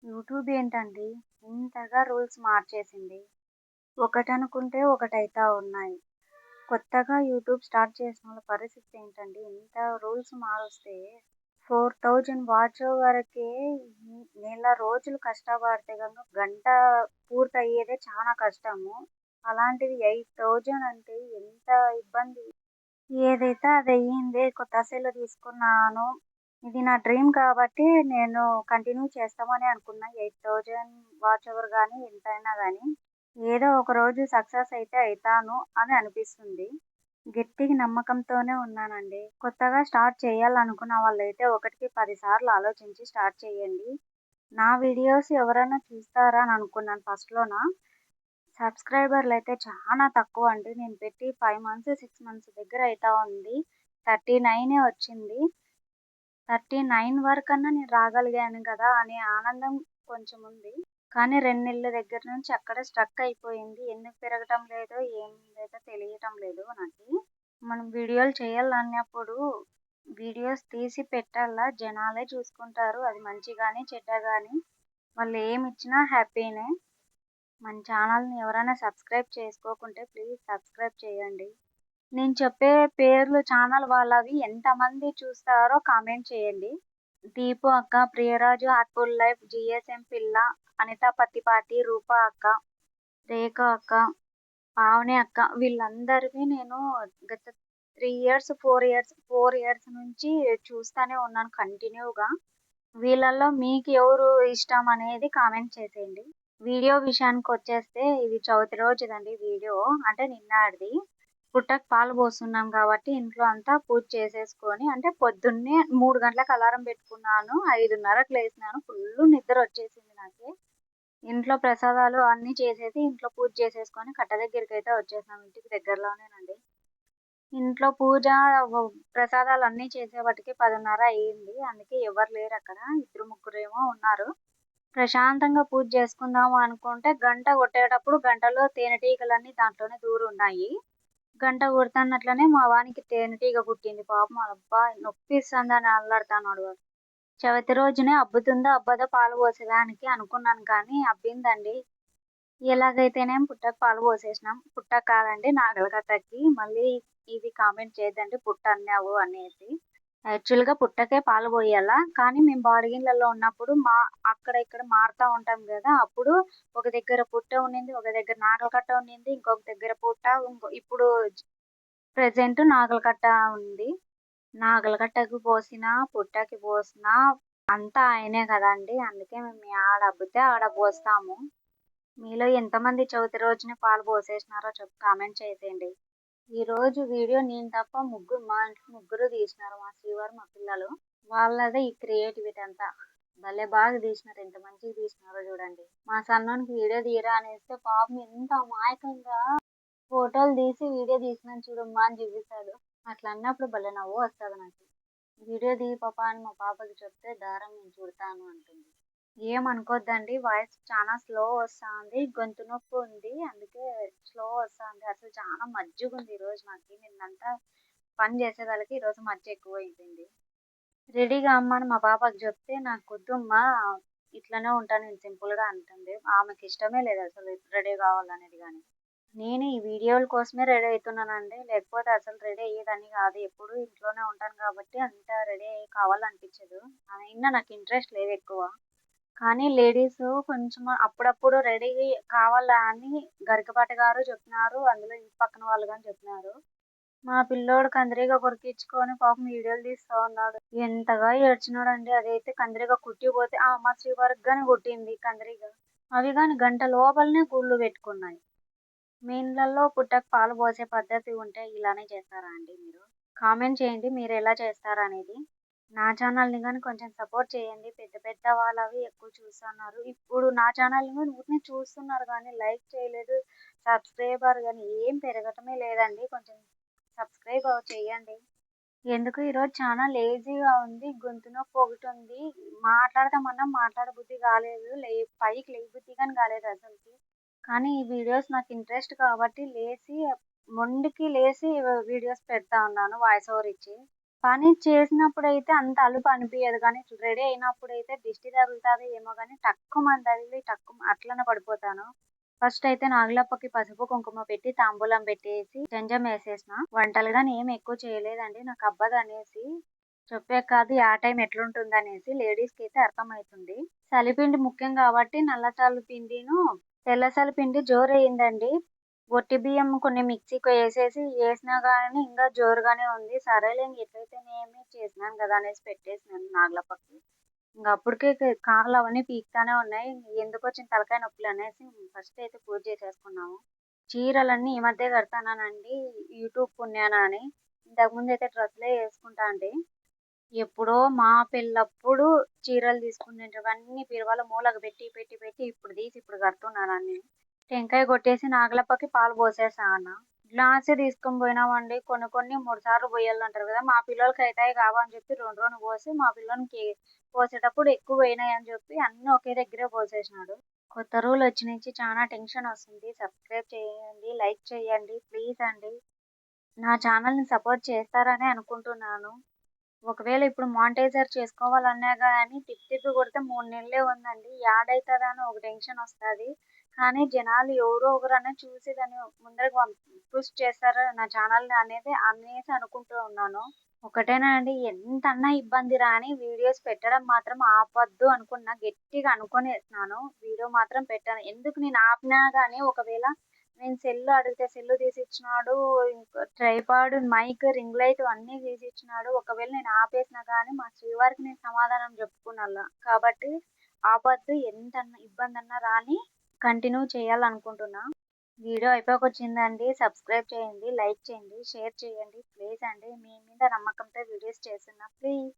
YouTube ఏంటండి ఇంతగా rules మార్చేసింది. ఒకటనుకుంటే ఒకటైతా ఉన్నాయి. కొత్తగా యూట్యూబ్ స్టార్ట్ చేసినోళ్ళ పరిస్థితి ఏంటండి? ఇంత రూల్స్ మారుస్తే 4000 వాచ్ వరకే నెల రోజులు కష్టపడితే గనుక గంట పూర్తయ్యేదే చాలా కష్టము. అలాంటిది 8000 అంటే ఎంత ఇబ్బంది. ఏదైతే అదయ్యింది. కొత్త సెల్ తీసుకున్నాను. ఇది నా డ్రీమ్ కాబట్టి నేను కంటిన్యూ చేస్తామని అనుకున్నా. 8000 వాచ్ అవర్ గానీ, ఎంతైనా గానీ, ఏదో ఒక రోజు సక్సెస్ అయితే అయితాను అని అనిపిస్తుంది. గట్టిగా నమ్మకంతోనే ఉన్నానండి. కొత్తగా స్టార్ట్ చేయాలనుకున్న వాళ్ళైతే ఒకటికి 10 సార్లు ఆలోచించి స్టార్ట్ చేయండి. నా వీడియోస్ ఎవరైనా చూస్తారా అని అనుకున్నాను ఫస్ట్‌లోన. సబ్స్క్రైబర్‌లయితే చాలా తక్కువండి. నేను పెట్టి 5 మంత్స్, 6 మంత్స్ దగ్గర అయితా ఉంది. 39 వచ్చింది. 39 వరకన్నా నేను రాగలిగాను కదా అనే ఆనందం కొంచెం ఉంది. కానీ 2 నెలల దగ్గర నుంచి అక్కడే స్ట్రక్ అయిపోయింది. ఎందుకు పెరగటం లేదో, ఏం లేదో తెలియటం లేదు నాకి. మనం వీడియోలు చేయాలన్నప్పుడు వీడియోస్ తీసి పెట్టాలా, జనాలే చూసుకుంటారు. అది మంచి గాని, చెడ్డ గాని వాళ్ళు ఏమిచ్చినా హ్యాపీనే. మన ఛానల్‌ని ఎవరైనా సబ్స్క్రైబ్ చేసుకోకుంటే ప్లీజ్ సబ్స్క్రైబ్ చేయండి. నేను చెప్పే పేర్లు ఛానల్ వాళ్ళవి ఎంతమంది చూస్తారో కామెంట్ చేయండి. దీపు అక్క, ప్రియరాజు, హార్ట్‌ఫుల్ లైఫ్, జీఎస్ఎం పిల్ల, అనిత పత్తిపాటి, రూప అక్క, రేఖ అక్క, పావని అక్క వీళ్ళందరివి నేను గత 3 ఇయర్స్, 4 ఇయర్స్ నుంచి చూస్తానే ఉన్నాను కంటిన్యూగా. వీళ్ళల్లో మీకు ఎవరు ఇష్టం అనేది కామెంట్ చేసేయండి. వీడియో విషయానికొచ్చేస్తే ఇది చవితి రోజుదండి వీడియో. అంటే నిన్నటిది. పుట్టకి పాలు పోస్తున్నాం కాబట్టి ఇంట్లో అంతా పూజ చేసేసుకొని అంటే పొద్దున్నే 3 గంటలకు అలారం పెట్టుకున్నాను. 5:30కి లేసినాను. ఫుల్లు నిద్ర వచ్చేసింది నాకి. ఇంట్లో ప్రసాదాలు అన్నీ చేసేసి ఇంట్లో పూజ చేసేసుకొని కట్ట దగ్గరికైతే వచ్చేసాం. ఇంటికి దగ్గరలోనేనండి. ఇంట్లో పూజ, ప్రసాదాలు అన్నీ చేసేవాటికి 10:30 అయింది. అందుకే ఎవరు లేరు అక్కడ. ఇద్దరు ముగ్గురేమో ఉన్నారు. ప్రశాంతంగా పూజ చేసుకుందాము అనుకుంటే గంట కొట్టేటప్పుడు గంటలో తేనెటీగలన్నీ దాంట్లోనే దూరున్నాయి. గంట కొడుతున్నట్లనే మా వానికి తేనెటీగ కుట్టింది పాపం. అబ్బా నొప్పిస్తుందని అల్లాడుతున్నాడు వాడు. చవితి రోజునే అబ్బుతుందో అబ్బదో పాలు పోసేదానికి అనుకున్నాను కానీ అబ్బిందండి. ఎలాగైతేనేం పుట్టకు పాలు పోసేసినాం. పుట్టకు కాదండి నాగలకట్టకి. మళ్ళీ ఇది కామెంట్ చేయొద్దండి పుట్ట అన్నావు అనేసి. యాక్చువల్‌గా పుట్టకే పాలు పోయాలా. కానీ మేము బాడిగిళ్ళలో ఉన్నప్పుడు అక్కడ ఇక్కడ మారుతా ఉంటాం గదా! అప్పుడు ఒక దగ్గర పుట్ట ఉండింది. ఒక దగ్గర నాగలకట్ట ఉండింది. ఇంకొక దగ్గర పుట్ట. ఇప్పుడు ప్రెజెంట్ నాగలకట్ట ఉంది. నాగలకట్టకు పోసినా, పుట్టకి పోసినా అంతా ఆయనే కదండీ! అందుకే మేము యాడ అబ్బితే ఆడ పోస్తాము. మీలో ఎంతమంది చవితి రోజున పాలు పోసేసినారో కామెంట్ చేసేయండి. ఈరోజు వీడియో నేను తప్ప మా ఇంట్లో ముగ్గురు తీసినారు. మా శ్రీవారు, మా పిల్లలు. వాళ్ళదే ఈ క్రియేటివిటీ అంతా. భలే బాగా తీసినారు. ఎంత మంచిగా తీసినారో చూడండి. మా సన్నోనికి వీడియో తీయరా అనేస్తే పాపం ఎంత అమాయకంగా ఫోటోలు తీసి వీడియో తీసినాను చూడమ్మా అని చూపిస్తాడు. అట్లా అన్నప్పుడు భలే నవ్వు వస్తుంది నాకు. వీడియో తీయి పాప అని మా పాపకి చెప్తే దారం నేను చుడతాను అంటుంది. ఏమనుకోద్దండి వాయిస్ చాలా స్లో వస్తుంది. గొంతు నొప్పి ఉంది. అందుకే స్లో వస్తుంది. అసలు చాలా మజ్జుగుంది ఈరోజు నాకు. నిన్నంతా పని చేసేదానికి ఈరోజు మజ్జ ఎక్కువ అయిపోయింది. రెడీగా అమ్మని మా పాపకి చెప్తే నాకొద్దమ్మా ఇట్లనే ఉంటాను నేను సింపుల్‌గా అంటుంది. ఆమెకి ఇష్టమే లేదు అసలు రెడీ కావాలనేది గాని. నేను ఈ వీడియోల కోసమే రెడీ అవుతున్నానండి. లేకపోతే అసలు రెడీ అయ్యేదాన్ని కాదు. ఎప్పుడు ఇంట్లోనే ఉంటాను కాబట్టి అంత రెడీ కావాలనిపించదు. అయినా నాకు ఇంట్రెస్ట్ లేదు ఎక్కువ. కానీ లేడీస్ కొంచెం అప్పుడప్పుడు రెడీ కావాలా అని గరికపాటి గారు చెప్పినారు. అందులో ఇంటి పక్కన వాళ్ళు గాని చెప్పినారు. మా పిల్లోడు కందిరీగ కొరికించుకొని పాపం వీడియోలు తీస్తా ఉన్నాడు. ఎంతగా ఏడ్చినాడండి. అదైతే కందిరీగ కుట్టిపోతే మా శ్రీవారికి గాని కుట్టింది కందిరీగ. అవి గాని గంట లోపలనే గూళ్ళు పెట్టుకున్నాయి. మీ ఇళ్ళల్లో పుట్టకు పాలు పోసే పద్ధతి ఉంటే ఇలానే చేస్తారా అండి మీరు? కామెంట్ చేయండి మీరు ఎలా చేస్తారనేది. నా ఛానల్‌ని గాని కొంచెం సపోర్ట్ చేయండి. పెద్ద పెద్ద వాళ్ళవి ఎక్కువ చూస్తున్నారు. ఇప్పుడు నా ఛానల్‌ని కూడా ఊరికనే చూస్తున్నారు కానీ లైక్ చేయలేదు. సబ్స్క్రైబర్ గాని ఏం పెరగటమే లేదండి. కొంచెం సబ్స్క్రైబ్ చేయండి. ఎందుకో ఈరోజు చాలా లేజీగా ఉంది. గొంతు నొప్పి ఒకటుంది. మాట్లాడదామన్నా మాట్లాడబుద్ధి కాలేదు. పైకి లేయబుద్ధి గాని కాలేదు అసలుకి. కానీ ఈ వీడియోస్ నాకు ఇంట్రెస్ట్ కాబట్టి మొండికి లేసి వీడియోస్ పెడతా ఉన్నాను వాయిస్ ఓవర్ ఇచ్చి. పని చేసినప్పుడైతే అంత అలుపు అనిపియదు గానీ, రెడీ అయినప్పుడైతే దిష్టి తగులుతదో ఏమో గానీ టక్కుమని తగిలి అట్లనే పడిపోతాను. ఫస్ట్ అయితే నాగులప్పకి పసుపు, కుంకుమ పెట్టి తాంబూలం పెట్టేసి జంజమేసేసిన. వంటలు గాని ఏమి ఎక్కువ చేయలేదండి. నాకవ్వదనేసి చెప్పాక కాదు ఆ టైం ఎట్లుంటుందనేసి లేడీస్‌కైతే అర్థమైతుంది. చలిపిండి ముఖ్యం కాబట్టి నల్ల చలిపిండిను, తెల్ల చలిపిండి జోరయిందండి. ఒట్టి బియ్యం కొన్ని మిక్సీకి ఏసినా గానీ ఇంకా జోరుగానే ఉంది. సరేలే ఎట్లయితేనేమి చేసినాను కదా అనేసి పెట్టేసినాను నాగలప్పకి. ఇంక అప్పటికే కాళ్ళు అవన్నీ పీకుతానే ఉన్నాయి. ఎందుకొచ్చిన తలకాయ నొప్పులనేసి ఫస్ట్ అయితే పూజ చేసేసుకున్నాము. చీరలన్నీ ఈ మధ్య కడతానానండి యూట్యూబ్ పుణ్యాన అని. ఇంతకుముందయితే డ్రెస్సులే యేసుకుంటాంటి. ఎప్పుడో మా పెళ్ళప్పుడు చీరలు తీసుకునేటివన్నీ బీరువాలో మూలకు పెట్టి ఇప్పుడు తీసి ఇప్పుడు కడుతున్నానన్ని. టెంకాయ కొట్టేసి నాగలప్పకి పాలు పోసేసా అన్న. గ్లాసే తీసుకొని పోయినామండి. కొన్ని 3 సార్లు పోయాలంటారు కదా! మా పిల్లలకైతే అయి కావని చెప్పి 2 పోసి మా పిల్లోనికి పోసేటప్పుడు ఎక్కువ పోయినాయని చెప్పి అన్నీ ఒకే దగ్గరే పోసేసినాడు. కొత్త రూల్ వచ్చి నుంచి చాలా టెన్షన్ వస్తుంది. సబ్స్క్రైబ్ చేయండి, లైక్ చేయండి ప్లీజ్ అండి. నా ఛానల్‌ని సపోర్ట్ చేస్తారనే అనుకుంటున్నాను. ఒకవేళ ఇప్పుడు మానిటైజర్ చేసుకోవాలన్నా గాని తిప్పి కొడితే 3 నెలలే ఉందండి. యాడైతదని ఒక టెన్షన్ వస్తది. కానీ జనాలు ఎవరో ఒకరన్నా చూసి దాన్ని ముందరకు పుష్ చేస్తారు నా ఛానల్‌ని అనేసి అనుకుంటూ ఉన్నాను. ఒకటేనా అండి ఎంతన్నా ఇబ్బంది రాని వీడియోస్ పెట్టడం మాత్రం ఆపొద్దు అనుకున్నా. గట్టిగా అనుకునేసినాను. వీడియో మాత్రం పెట్టను. ఎందుకు నేను ఆపినా గాని ఒకవేళ నేను సెల్ అడిగితే సెల్ తీసిచ్చినాడు. ఇంకా ట్రైపాడ్, మైక్, రింగ్ లైట్ అన్నీ తీసిచ్చినాడు. ఒకవేళ నేను ఆపేసినా గాని మా శ్రీవారికి నేను సమాధానం చెప్పుకునల్లా. కాబట్టి ఆపొద్దు ఎంతన్నా ఇబ్బందన్నా రాని కంటిన్యూ చేయాలనుకుంటున్నా. వీడియో అయిపోయాకొచ్చిందండి. సబ్స్క్రైబ్ చేయండి, లైక్ చేయండి, షేర్ చేయండి ప్లీజ్ అండి. మీ మీద నమ్మకంతో వీడియోస్ చేస్తున్నా ప్లీజ్.